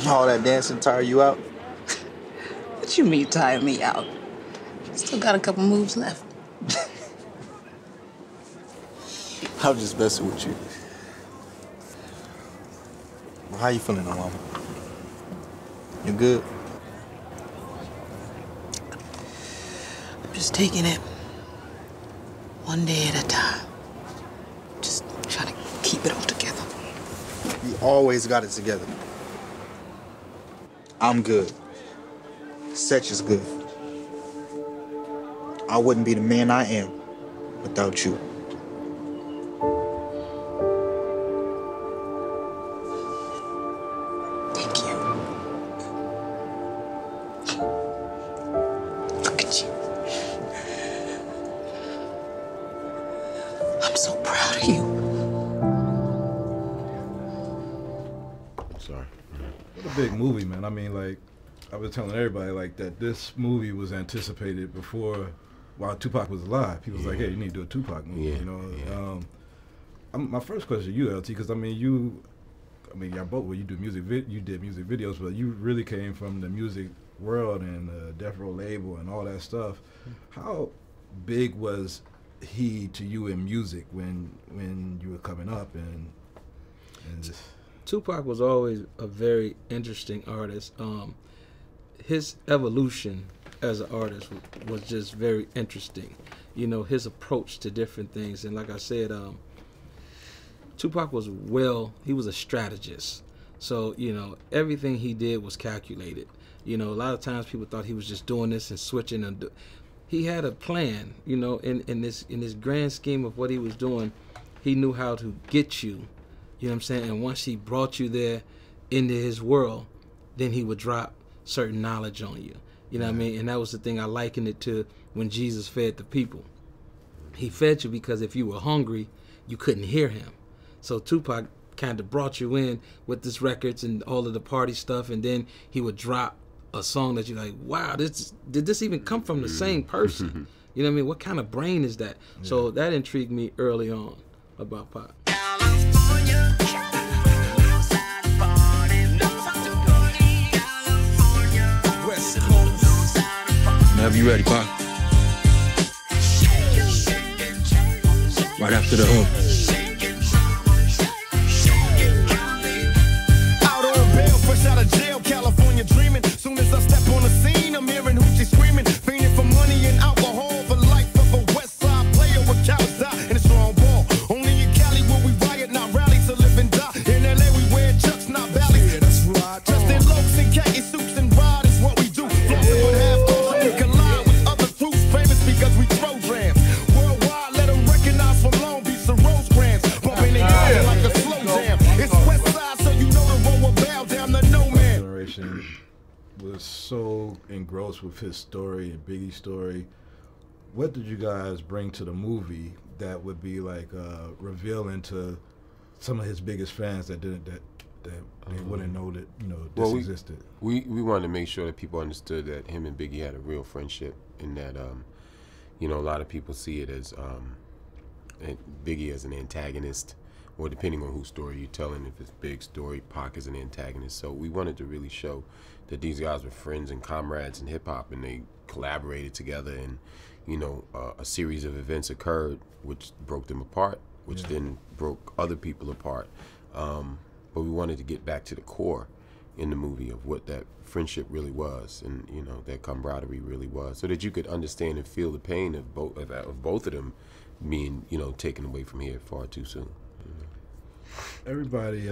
All that dancing tire you out? What you mean tire me out? Still got a couple moves left. I'm just messing with you. Well, how you feeling, Mama? You good? I'm just taking it one day at a time. Just trying to keep it all together. You always got it together. I'm good. Setch is good. I wouldn't be the man I am without you. Thank you. Look at you. I'm so proud of you. I'm sorry. What a big movie, man. I mean, like, I was telling everybody, like, that this movie was anticipated before, while Tupac was alive. People was like, hey, you need to do a Tupac movie, you know? Yeah. My first question to you, LT, because, I mean, y'all both, well, you did music videos, but you really came from the music world and Death Row label and all that stuff. How big was he to you in music when you were coming up and just... Tupac was always a very interesting artist. His evolution as an artist was just very interesting. You know, his approach to different things. And like I said, Tupac was he was a strategist. So, you know, everything he did was calculated. You know, a lot of times people thought he was just doing this and switching. He had a plan, you know, in this grand scheme of what he was doing. He knew how to get you. You know what I'm saying? And once he brought you there into his world, then he would drop certain knowledge on you. You know what I mean? And that was the thing I likened it to when Jesus fed the people. He fed you because if you were hungry, you couldn't hear him. So Tupac kind of brought you in with this records and all of the party stuff, and then he would drop a song that you're like, wow, did this even come from the same person? You know what I mean? What kind of brain is that? Yeah. So that intrigued me early on about Pac. Whenever you ready, Pac. Right after the hook. Out on bail, fresh out of jail, California dreaming. Soon as I step on the scene, I'm hearing hoochie screaming, fiending for money and alcohol, the life of a West Side player with cowards die and a strong ball. Only in Cali will we riot, not rally to live and die. In LA we wear chucks, not valleys. Yeah, that's right. Dressed in locs and khaki suits and ride is what we do. Flossing with half those who collide with other troops, famous because we throw drams. Worldwide, let them recognize from Long Beach to Rosecrans. Bumping their cars like a slow jam. It's West Side, so you know the road will bow down to no man. Generation was so engrossed with his story and Biggie's story. What did you guys bring to the movie that would be like revealing to some of his biggest fans that they wouldn't know that, you know, this existed? We wanted to make sure that people understood that him and Biggie had a real friendship, and that you know, a lot of people see it as Biggie as an antagonist, or depending on whose story you're telling, if it's Big's story, Pac is an antagonist. So we wanted to really show that these guys were friends and comrades in hip hop, and they collaborated together, and you know, a series of events occurred which broke them apart, which then broke other people apart. But we wanted to get back to the core in the movie of what that friendship really was, and you know, that camaraderie really was, so that you could understand and feel the pain of both of them being, you know, taken away from here far too soon. Everybody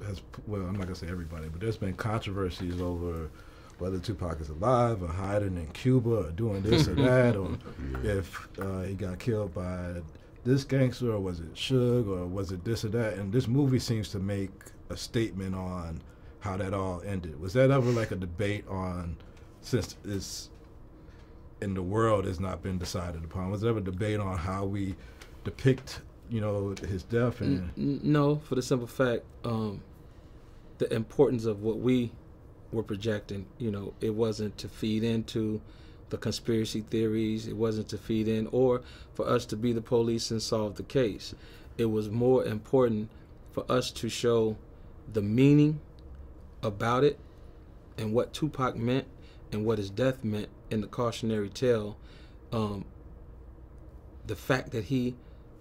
has, well, I'm not gonna say everybody, but there's been controversies over whether Tupac is alive or hiding in Cuba or doing this or that, or if he got killed by this gangster, or was it Suge, or was it this or that? And this movie seems to make a statement on how that all ended. Was that ever like a debate on, since it's in the world has not been decided upon, was there ever a debate on how we depict, you know, his death? And no, for the simple fact, the importance of what we were projecting, you know, it wasn't to feed into the conspiracy theories, it wasn't to feed in, or for us to be the police and solve the case. It was more important for us to show the meaning about it and what Tupac meant and what his death meant in the cautionary tale, the fact that he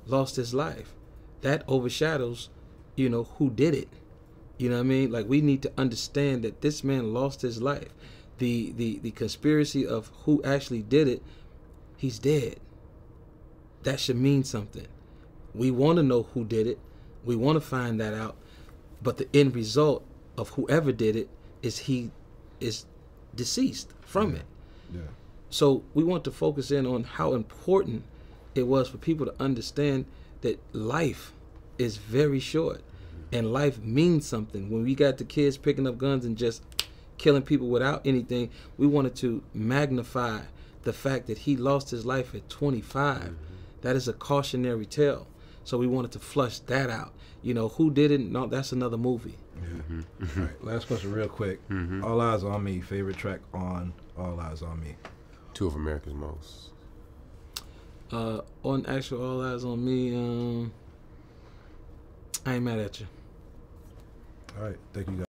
lost his life, that overshadows, you know, who did it. You know what I mean? Like, we need to understand that this man lost his life. The conspiracy of who actually did it, he's dead. That should mean something. We want to know who did it. We want to find that out. But the end result of whoever did it is he is deceased from it. Yeah. So we want to focus in on how important it was for people to understand that life is very short and life means something. When we got the kids picking up guns and just killing people without anything, we wanted to magnify the fact that he lost his life at 25. That is a cautionary tale. So we wanted to flush that out. You know, who did it? No, that's another movie. Yeah. All right, last question real quick. All Eyez On Me, favorite track on All Eyez On Me? Two of America's Most. On actual All Eyez On Me, I ain't mad at you. All right, thank you guys.